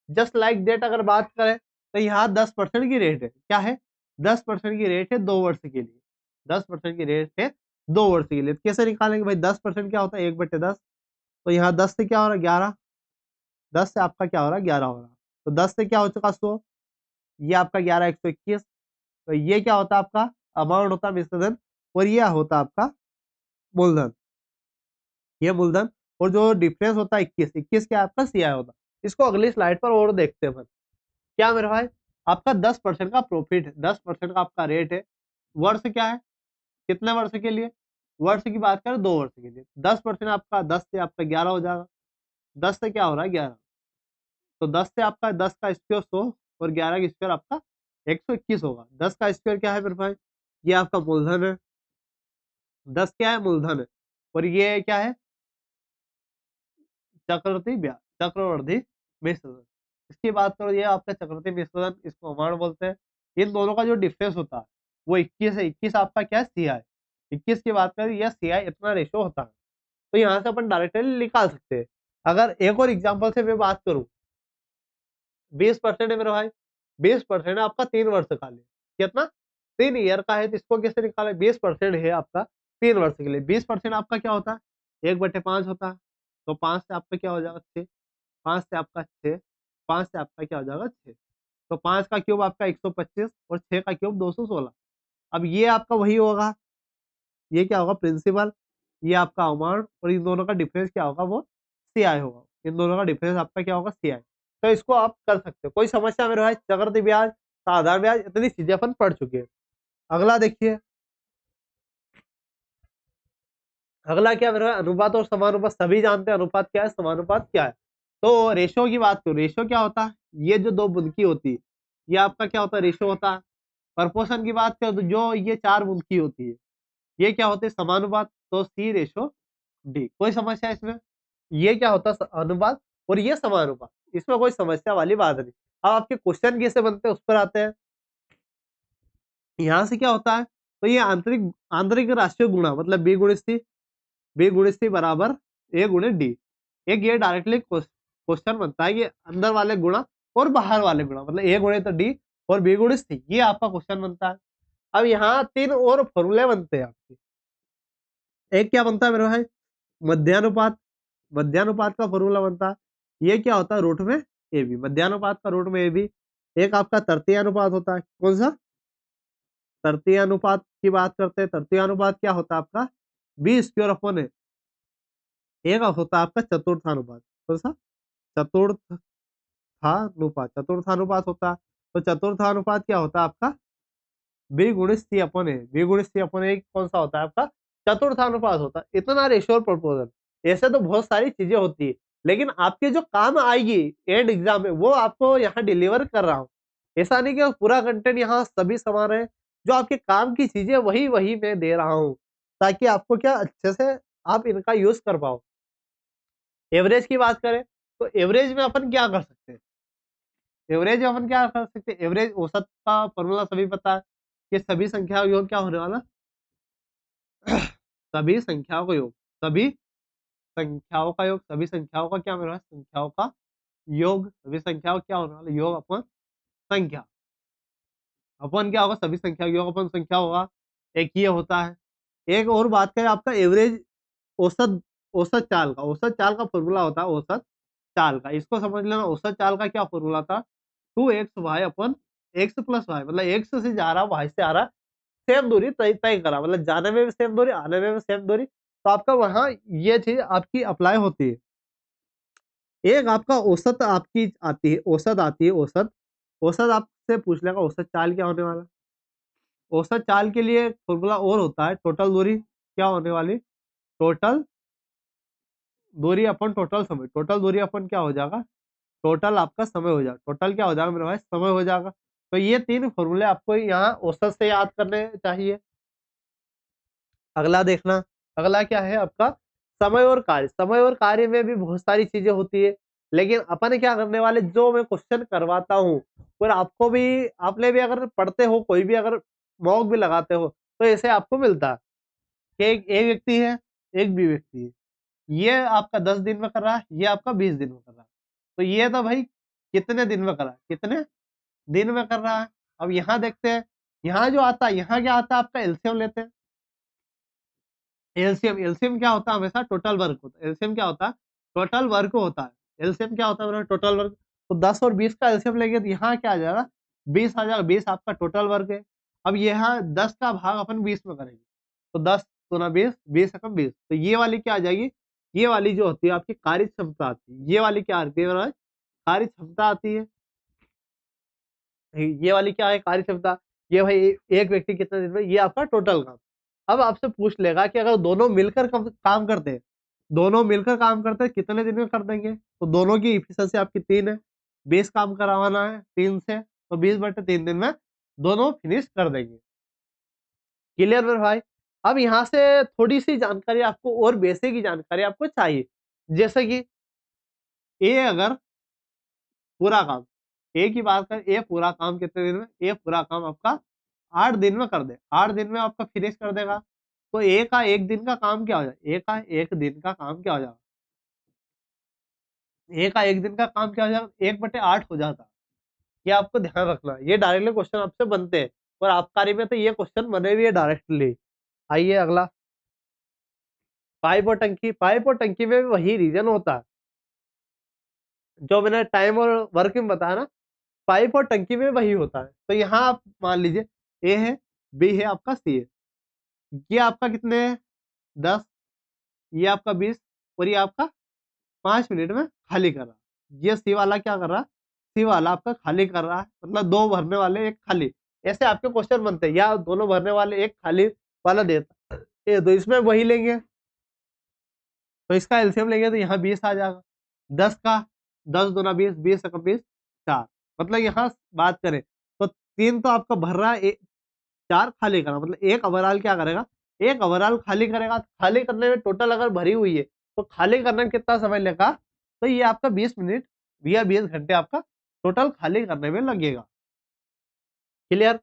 Speaker 1: जस्ट लाइक डेट अगर बात करें, तो यहाँ 10% की रेट है, क्या है, 10% की रेट है 2 वर्ष के लिए, 10% की रेट है 2 वर्ष के लिए। तो कैसे निकालेंगे भाई, 10% क्या होता है, 1/10। तो यहाँ 10 से क्या हो रहा है, 11, 10 से आपका क्या हो रहा है, 11 हो रहा है। तो 10 से क्या हो चुका, 100, ये आपका 11 121। तो ये क्या होता है आपका, अमाउंट होता है मिश्रधन, और ये होता है आपका मूलधन, ये मूलधन। और जो डिफरेंस होता है 21, 21 क्या आपका सीआई होता है। इसको अगली स्लाइड पर और देखते हैं अपन। क्या मेरे भाई, आपका 10% का प्रॉफिट है, 10% का आपका रेट है। वर्ष क्या है, कितने वर्ष के लिए, वर्ष की बात करें 2 वर्ष के लिए। 10% आपका 10 से आपका 11 हो जाएगा, 10 से क्या हो रहा है 11। तो 10 से आपका 10 का स्क्वायर 100, और 11 का स्क्वायर आपका 121 होगा। 10 का स्क्वायर क्या है मेरे भाई, ये आपका मूलधन है, 10 क्या है, मूलधन है। और ये क्या है, चक्रवर्ती ब्याज, चक्रवर्ती मिश्रधन। इसकी बात करो, ये आपका चक्रवर्ती मिश्रधन, इसको अमाउंट बोलते हैं। इन दोनों का जो डिफरेंस होता है वो 21 है। 21 आपका क्या है, CI। 21 की बात करें, यह CI इतना रेशो होता है। तो यहाँ से अपन डायरेक्टली निकाल सकते हैं। अगर एक और एग्जांपल से मैं बात करूं, 20% है मेरे भाई, 20% आपका 3 वर्ष का लिए, कितना, 3 ईयर का है, तो इसको कैसे निकाले, 20% है आपका 3 वर्ष के लिए। 20% आपका क्या होता है, 1/5 होता है। तो 5 से आपका क्या हो जाएगा, 6। 5 से आपका 6, 5 से आपका क्या हो जाएगा, 6। तो 5 का क्यूब आपका 125 और 6 का क्यूब 216। अब ये आपका वही होगा, ये क्या होगा, प्रिंसिपल, ये आपका अमाउंट, और इन दोनों का डिफरेंस क्या होगा, वो CI होगा। इन दोनों का डिफरेंस आपका क्या होगा, CI। तो इसको आप कर सकते हो, कोई समस्या मेरे भाई, चक्रवृद्धि ब्याज, साधारण ब्याज, इतनी चीजें अपन पढ़ चुके हैं। अगला देखिए, अगला क्या मेरे भाई, अनुपात और समानुपात। सभी जानते हैं अनुपात क्या है, समानुपात क्या है। तो रेशो की बात करो, रेशो क्या होता है, ये जो 2 बुंदकी होती है, ये आपका क्या होता है, रेशो होता है। प्रपोर्शन की बात करो तो जो ये 4 बुंदकी होती है, ये क्या होते हैं, समानुपात। तो C/D। कोई समस्या इसमें, ये क्या होता है, अनुपात, और ये समानुपात, इसमें कोई समस्या वाली बात नहीं। अब आपके क्वेश्चन कैसे बनते हैं उस पर आते हैं। यहाँ से क्या होता है, तो ये आंतरिक आंतरिक राशियों गुणा, मतलब B/C बराबर A/D। एक ये डायरेक्टली क्वेश्चन बनता है कि अंदर वाले गुणा और बाहर वाले गुणा, मतलब A/D और B/C, ये आपका क्वेश्चन बनता है। अब यहाँ 3 और फॉर्मूले बनते हैं आपके। एक क्या बनता है मेरे भाई, मध्यानुपात। मध्यानुपात का फॉर्मूला बनता है, ये क्या होता है, रूट में AB, मध्यानुपात का रूट में AB। एक आपका तृतीय अनुपात होता है, कौन सा, तृतीय अनुपात की बात करते हैं। तृतीय अनुपात क्या होता है आपका, B²/A। एक होता है आपका चतुर्थानुपात, कौन सा, चतुर्थानुपात होता है। तो चतुर्थानुपात क्या होता है आपका, B/C/A। B/C/A कौन सा होता है आपका, चतुर्थानुपात होता है। इतना रेशियो और प्रोपोर्शन, ऐसे तो बहुत सारी चीजें होती है, लेकिन आपके जो काम आएगी एंड एग्जाम में, वो आपको यहाँ डिलीवर कर रहा हूँ। ऐसा नहीं कि पूरा कंटेंट यहाँ सभी समान है, जो आपके काम की चीजें वही वही मैं दे रहा हूँ, ताकि आपको क्या अच्छे से आप इनका यूज कर पाओ। एवरेज की बात करें, तो एवरेज में अपन क्या कर सकते हैं, एवरेज में अपन क्या कर सकते हैं, एवरेज औसत का फॉर्मूला सभी पता है कि सभी संख्याओं का योग क्या होने वाला, सभी संख्याओं का योग, सभी संख्याओं का योग, सभी संख्याओं का क्या होने वाला, संख्याओं का योग, सभी संख्याओं क्या होने वाला, योग अपन संख्या। अपन क्या होगा, सभी संख्या योग अपन संख्या होगा, एक ये होता है। एक और बात करें आपका एवरेज, औसत, औसत चाल का, औसत चाल का फॉर्मूला होता है, औसत चाल का, इसको समझ लेना। औसत चाल का क्या फॉर्मूला था, 2xy अपन x+y, मतलब x से जा रहा, y से आ रहा, सेम दूरी तय तय करा, मतलब जाने में भी सेम दूरी, आने में भी सेम दूरी। तो आपका वहां ये चीज आपकी अप्लाई होती है। एक आपका औसत आपकी आती है, औसत आती है, औसत। औसत आपसे पूछ लेगा औसत चाल क्या होने वाला। औसत चाल के लिए फॉर्मूला और होता है, टोटल दूरी क्या होने वाली, टोटल दूरी अपन टोटल समय, टोटल दूरी अपन क्या हो जाएगा, टोटल आपका समय हो जाएगा। टोटल क्या हो जाएगा मेरे भाई, समय हो जाएगा। तो ये 3 फॉर्मूले आपको यहाँ औसत से याद करने चाहिए। अगला देखना, अगला क्या है आपका, समय और कार्य। समय और कार्य में भी बहुत सारी चीजें होती है, लेकिन अपन क्या करने वाले, जो मैं क्वेश्चन करवाता हूँ, और आपको भी, आपने भी अगर पढ़ते हो, कोई भी अगर मॉक भी लगाते हो, तो ऐसे आपको मिलता है कि एक व्यक्ति है, एक भी व्यक्ति है, ये आपका 10 दिन में कर रहा है, ये आपका 20 दिन में कर रहा है। तो ये तो भाई कितने दिन में कर रहा है, कितने दिन में कर रहा है। अब यहाँ देखते हैं, यहाँ जो आता है, यहाँ क्या आता है आपका, एलसीएम लेते हैं। एलसीएम, एलसीएम क्या होता है, हमेशा टोटल वर्क होता है। एलसीएम क्या होता है, टोटल वर्क होता है। एलसीएम क्या होता है, टोटल वर्क। तो 10 और 20 का एलसीएम लेंगे तो यहाँ क्या आ जाएगा, 20 आ जाएगा। 20 आपका टोटल वर्क है। अब यहाँ 10 का भाग अपन 20 में करेंगे, तो 10 दूना 20, 20 एकम 20। तो ये वाली क्या आ जाएगी, ये वाली जो होती है आपकी कार्य क्षमता आती है। ये वाली क्या आती है, कार्य क्षमता आती है। ये वाली क्या है, कार्य क्षमता। ये भाई एक व्यक्ति कितने दिन में, ये आपका टोटल काम। अब आपसे पूछ लेगा कि अगर दोनों मिलकर काम करते हैं, दोनों मिलकर काम करते हैं, कितने दिन में कर देंगे। तो दोनों की इफिशिएंसी आपकी 3 है, 20 काम करवाना है 3 से, तो 20/3 दिन में दोनों फिनिश कर देंगे। क्लियर मेरे भाई। अब यहाँ से थोड़ी सी जानकारी आपको, और बेसिक की जानकारी आपको चाहिए। जैसे कि ए अगर पूरा काम, ए की बात कर, ए पूरा काम कितने दिन में, ए पूरा काम आपका 8 दिन में कर दे, 8 दिन में आपका फिनिश कर देगा। तो ए का 1 दिन का काम क्या हो जाएगा, ए का 1 दिन का काम क्या हो जाएगा, ए का 1 दिन का काम क्या हो जाएगा, 1/8 हो जाता है। ये आपको ध्यान रखना है, ये डायरेक्टली क्वेश्चन आपसे बनते हैं और आपकारी में तो ये क्वेश्चन बने भी है डायरेक्टली। आइए अगला, पाइप और टंकी में भी वही रीजन होता है जो मैंने टाइम और वर्क में बताया ना, पाइप और टंकी में वही होता है। तो यहाँ आप मान लीजिए ए है, बी है, आपका सी है, ये आपका कितने है 10, ये आपका 20 और ये आपका 5 मिनट में खाली कर रहा है। ये सी वाला क्या कर रहा है, सी वाला आपका खाली कर रहा है, मतलब 2 भरने वाले 1 खाली, ऐसे आपके क्वेश्चन बनते हैं, या दोनों भरने वाले 1 खाली वाला देता है, ये तो इसमें वही लेंगे, तो इसका एलसीएम लेंगे तो यहाँ 20 आ जाएगा, 10 का 10 दूना 20, 20 एकम 20, 4, मतलब यहाँ बात करें तो 3 तो आपका भर रहा है, 4 खाली करा, मतलब एक ओवरऑल क्या करेगा, एक ओवरऑल खाली करेगा। खाली करने में टोटल अगर भरी हुई है तो खाली करने में कितना समय लेगा, तो ये आपका 20 मिनट या 20 घंटे आपका टोटल खाली करने में लगेगा। क्लियर।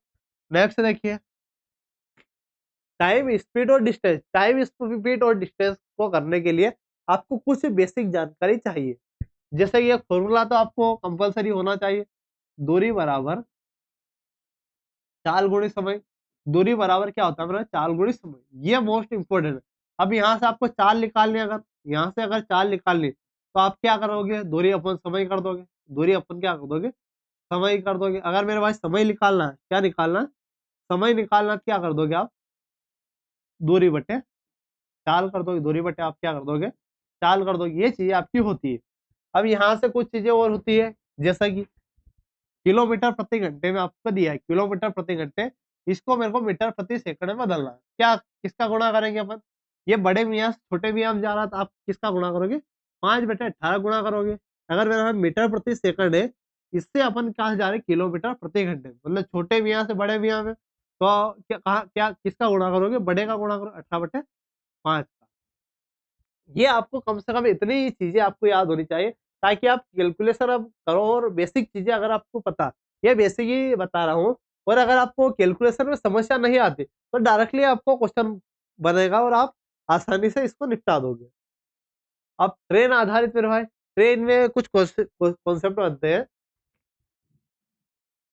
Speaker 1: नेक्स्ट देखिए, टाइम स्पीड और डिस्टेंस को करने के लिए आपको कुछ बेसिक जानकारी चाहिए। जैसे ये फॉर्मूला तो आपको कंपलसरी होना चाहिए, दूरी बराबर चाल गुणी समय। दूरी बराबर क्या होता है मेरा, चाल गुणी समय, ये मोस्ट इंपोर्टेंट है। अब यहाँ से आपको चाल निकालनी, अगर यहाँ से अगर चाल निकालनी तो आप क्या करोगे, दूरी अपन समय कर दोगे, दूरी अपन क्या कर दोगे, समय कर दोगे। अगर मेरे पास समय निकालना है, क्या निकालना है, समय निकालना, क्या कर दोगे आप, दूरी बटे चाल कर दोगे, दूरी बटे आप क्या कर दोगे, चाल कर दोगे। ये चीजें आपकी होती है। अब यहाँ से कुछ चीजें और होती है, जैसा कि किलोमीटर प्रति घंटे में आपको दिया है, किलोमीटर प्रति घंटे, इसको मेरे को मीटर प्रति सेकंड में बदलना है। क्या किसका गुणा करेंगे अपन, ये बड़े मियाँ से छोटे मियाँ में जा रहा था, आप किसका गुणा करोगे, 5/18 गुणा करोगे। अगर मेरा मीटर प्रति सेकंड है, इससे अपन कहा जा रहे किलोमीटर प्रति घंटे, मतलब छोटे मियाँ से बड़े मियाँ में, तो क्या किसका गुणा करोगे, बड़े का गुणा करो, 18/5 का। ये आपको कम से कम इतनी चीजें आपको याद होनी चाहिए, ताकि आप कैलकुलेशन अब करो और बेसिक चीजें अगर आपको पता, ये बेसिक ही बता रहा हूँ, और अगर आपको कैलकुलेशन में समस्या नहीं आती तो डायरेक्टली आपको क्वेश्चन बनेगा और आप आसानी से इसको निपटा दोगे। अब ट्रेन आधारित मेरे भाई, ट्रेन में कुछ कॉन्सेप्ट बनते हैं।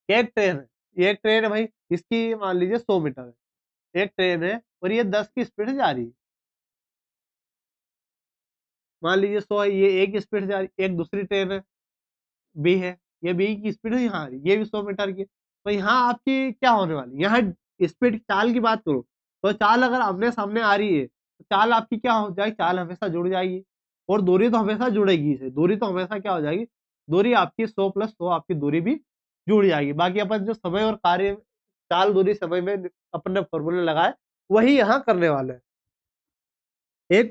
Speaker 1: एक ट्रेन है भाई, इसकी मान लीजिए 100 मीटर है, एक ट्रेन है और ये 10 की स्पीड से जा रही है, मान लीजिए 100 है, ये एक स्पीड से जा रही है। एक दूसरी ट्रेन है, बी है, ये बी की स्पीड है यहाँ आ रही, ये भी 100 मीटर की। तो यहाँ आपकी क्या होने वाली, यहाँ स्पीड चाल की बात करो तो चाल अगर आमने सामने आ रही है तो चाल आपकी क्या हो जाएगी, चाल हमेशा जुड़ जाएगी, और दूरी तो हमेशा जुड़ेगी इसे, दूरी तो हमेशा क्या हो जाएगी, दूरी आपकी 100 + 100 आपकी दूरी भी जुड़ जाएगी। बाकी अपन जो समय और कार्य, चाल दूरी समय में अपन ने फॉर्मूले लगाए, वही यहाँ करने वाले हैं। एक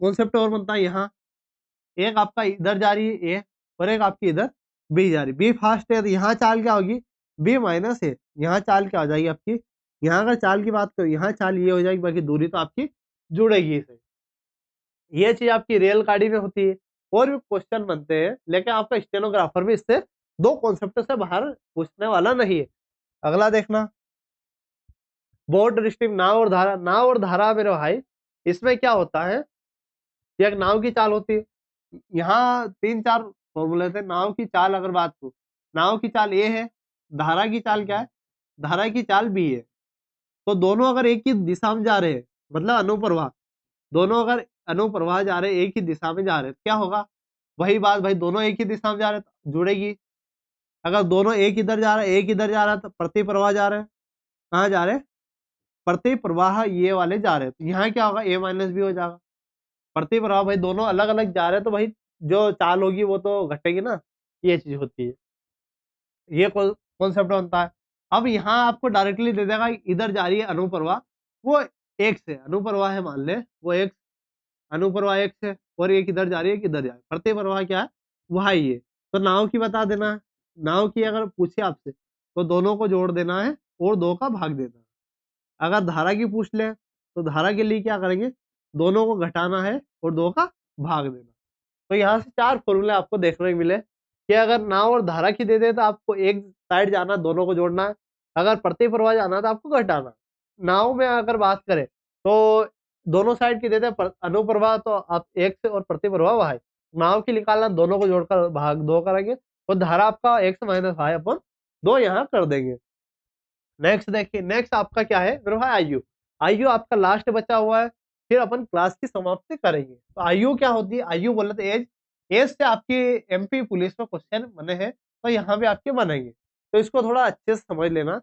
Speaker 1: कॉन्सेप्ट और बनता है यहाँ, एक आपका इधर जा रही है ए, और एक आपकी इधर बी जा रही है, बी फास्ट है तो यहाँ चाल क्या होगी, बी माइनस है, यहाँ चाल क्या हो जाएगी आपकी, यहाँ अगर चाल की बात करो यहाँ चाल ये हो जाएगी, बाकी दूरी तो आपकी जुड़ेगी इसे। ये चीज आपकी रेलगाड़ी में होती है। और भी क्वेश्चन बनते हैं, लेकिन आपका स्टेनोग्राफर भी इससे दो कॉन्सेप्ट से बाहर पूछने वाला नहीं है। अगला देखना, बोट रिस्ट्रीम, नाव और धारा मेरे भाई, इसमें क्या होता है, ये एक नाव की चाल होती है। यहाँ 3-4 फॉर्मूले थे। नाव की चाल अगर बात करूं, नाव की चाल ए है, धारा की चाल क्या है, धारा की चाल बी है। तो दोनों अगर एक ही दिशा में जा रहे हैं, मतलब अनुप्रवाह, दोनों अगर अनुप्रवाह जा रहे हैं, एक ही दिशा में जा रहे हैं, क्या होगा, वही बात भाई, दोनों एक ही दिशा में जा रहे हैं तो जुड़ेगी। अगर दोनों एक इधर जा रहे हैं, एक इधर जा रहा है, तो प्रति प्रवाह जा रहे हैं, कहाँ जा रहे हैं, प्रति प्रवाह ये वाले जा रहे हैं, तो यहाँ क्या होगा, ए माइनस बी हो जाएगा। प्रति प्रवाह भाई दोनों अलग अलग जा रहे हैं, तो भाई जो चाल होगी वो तो घटेगी ना, ये चीज होती है, ये कॉन्सेप्ट बनता है। अब यहाँ आपको डायरेक्टली दे देगा इधर जा रही है अनुप्रवाह, वो एक से अनुप्रवाह है, मान ले वो एक अनुप्रवाह एक से, और एक इधर जा रही है, किधर जा रही है, प्रति प्रवाह क्या है, वह ही है। तो नाव की बता देना है, नाव की अगर पूछे आपसे तो दोनों को जोड़ देना है और 2 का भाग देना है। अगर धारा की पूछ ले तो धारा के लिए क्या करेंगे, दोनों को घटाना है और 2 का भाग देना। तो यहाँ से 4 फॉर्मूले आपको देखने को मिले। कि अगर नाव और धारा की दे दे तो आपको एक साइड जाना, दोनों को जोड़ना है। अगर प्रति प्रवाह जाना है तो आपको घटाना। नाव में अगर बात करें तो दोनों साइड की देते हैं अनुप्रवाह तो आप x और प्रति प्रवाह y। नाव की निकालना, दोनों को जोड़कर भाग 2 करेंगे और धारा आपका x माइनस y अपन 2 यहाँ कर देंगे। नेक्स्ट देखिए, नेक्स्ट आपका क्या है मेरे भाई, आयु। आयु आपका लास्ट बचा हुआ है, फिर अपन क्लास की समाप्ति करेंगे। तो आयु क्या होती है, आयु बोले तो एज। एज से आपकी एमपी पुलिस में क्वेश्चन बने हैं तो यहाँ पे आपके बनेंगे, तो इसको थोड़ा अच्छे से समझ लेना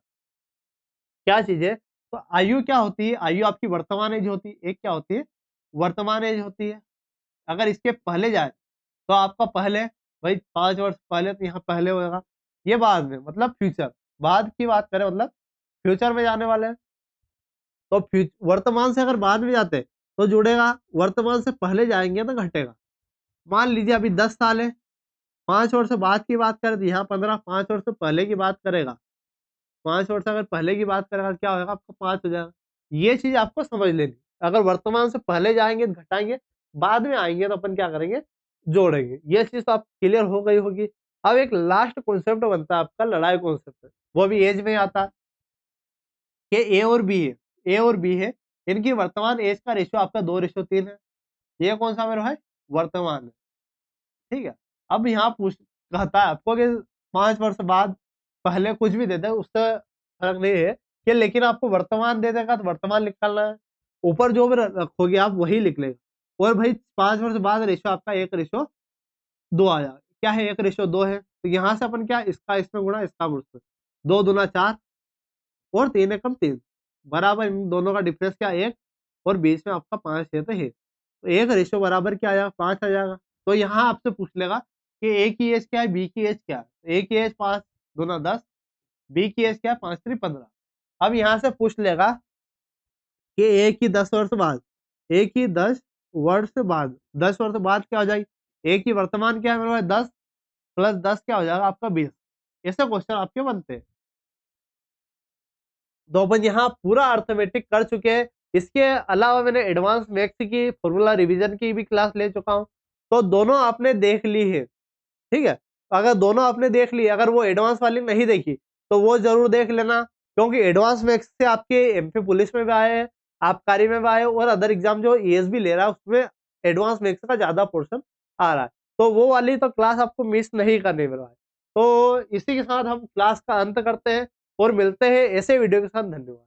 Speaker 1: क्या चीज है। तो आयु क्या होती है, आयु आपकी वर्तमान एज होती है। एक क्या होती है, वर्तमान एज होती है। अगर इसके पहले जाए तो आपका पहले, भाई 5 वर्ष पहले, तो यहाँ पहले होगा। ये बाद में मतलब फ्यूचर, बाद की बात करें मतलब फ्यूचर में जाने वाले हैं। तो वर्तमान से अगर बाद में जाते तो जुड़ेगा, वर्तमान से पहले जाएंगे तो घटेगा। मान लीजिए अभी 10 साल है, 5 वर्ष बाद की बात करें तो यहाँ 15, 5 वर्ष पहले की बात करेगा, 5 वर्ष अगर पहले की बात करेगा क्या होगा, आपको 5 हो जाएगा। ये चीज आपको समझ लेनी। अगर वर्तमान से पहले जाएंगे तो घटाएंगे, बाद में आएंगे तो अपन क्या करेंगे, जोड़ेंगे। ये चीज तो आप क्लियर हो गई होगी। अब एक लास्ट कॉन्सेप्ट बनता है आपका लड़ाई कॉन्सेप्ट, वो भी एज में आता है कि ए और बी है, ए और बी है, इनकी वर्तमान एज का रेशियो आपका 2:3 है। ये कौन सा मेरा है, वर्तमान है। ठीक है। अब यहाँ पूछ कहता है आपको कि 5 वर्ष बाद पहले कुछ भी दे दे उससे फर्क नहीं है कि, लेकिन आपको वर्तमान दे देगा तो वर्तमान निकालना है, ऊपर जो भी रखोगे आप वही लिख लेगा। और भाई 5 वर्ष बाद रेशियो आपका 1:2 आ जाएगा। क्या है, 1:2 है, तो यहाँ से अपन क्या, इसका इसमें गुणा, इसका गुणा, 2 दूना 4 और 3 एकम 3 बराबर, इन दोनों का डिफरेंस क्या, 1, और बीच में आपका 5 है तो है, तो 1 रेशियो बराबर क्या आ जाएगा, 5 आ जाएगा। तो यहाँ आपसे पूछ लेगा कि ए की एज क्या है, बी की एज क्या है। तो ए की एज 5 दूना 10, बी की एज क्या है, 5×3 = 15। अब यहाँ से पूछ लेगा कि ए की 10 वर्ष बाद, ए की 10 वर्ष बाद, 10 वर्ष बाद क्या हो जाएगी, ए की वर्तमान क्या है मेरे पास 10 + 10 क्या हो जाएगा आपका 20। ऐसे क्वेश्चन आपके बनते हैं। तो अपन यहाँ पूरा अर्थमेटिक कर चुके हैं। इसके अलावा मैंने एडवांस मैथ्स की फॉर्मूला रिवीजन की भी क्लास ले चुका हूँ, तो दोनों आपने देख ली है। ठीक है, अगर दोनों आपने देख ली, अगर वो एडवांस वाली नहीं देखी तो वो जरूर देख लेना, क्योंकि एडवांस मैथ्स से आपके एमपी पुलिस में भी आए हैं, आबकारी में भी आए, और अदर एग्जाम जो ईएसबी ले रहा है उसमें एडवांस मैथ्स का ज्यादा पोर्शन आ रहा है। तो वो वाली तो क्लास आपको मिस नहीं करनी मेरे भाई। तो इसी के साथ हम क्लास का अंत करते हैं और मिलते हैं ऐसे वीडियो के साथ। धन्यवाद।